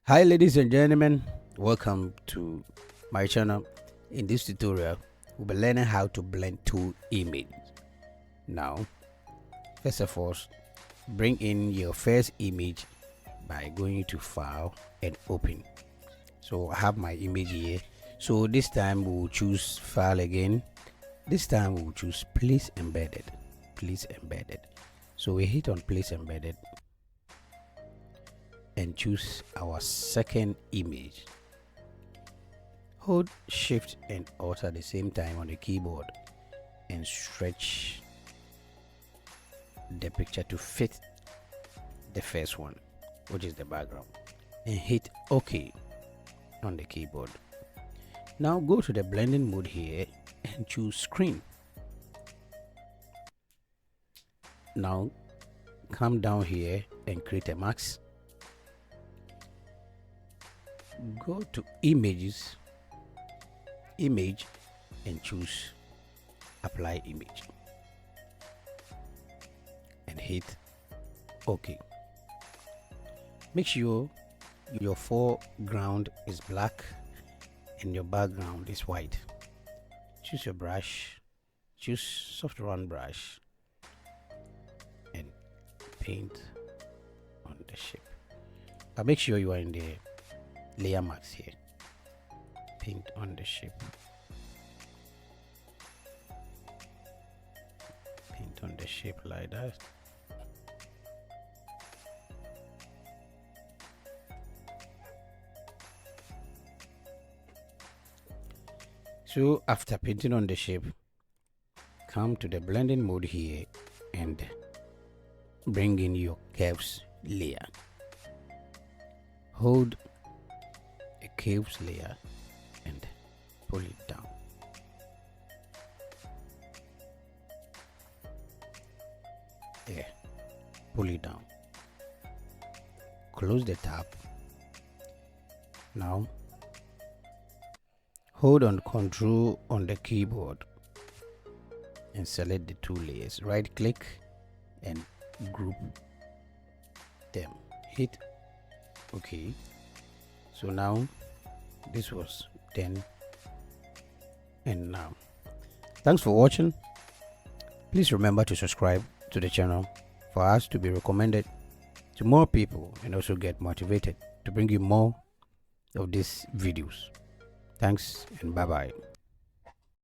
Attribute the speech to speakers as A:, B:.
A: Hi ladies and gentlemen, welcome to my channel. In this tutorial we'll be learning how to blend two images. Now first of all, bring in your first image by going to file and open. So I have my image here, so this time we'll choose file again. This time we'll choose place embedded. So we hit on place embedded and choose our second image. Hold shift and alt at the same time on the keyboard and stretch the picture to fit the first one, which is the background, and hit OK on the keyboard. Now go to the blending mode here and choose screen. Now come down here and create a mask. Go to image and choose apply image and hit OK. Make sure your foreground is black and your background is white. Choose your brush, choose soft round brush and paint on the shape. But make sure you are in the layer mask here. Paint on the shape. Paint on the shape like that. So after painting on the shape, come to the blending mode here and bring in your curves layer. Hold a curves layer and pull it down. There, pull it down. Close the tab. Now hold on Control on the keyboard and select the two layers. Right click and group them. Hit OK. So now this was then and now. Thanks for watching. Please remember to subscribe to the channel for us to be recommended to more people and also get motivated to bring you more of these videos. Thanks and bye bye.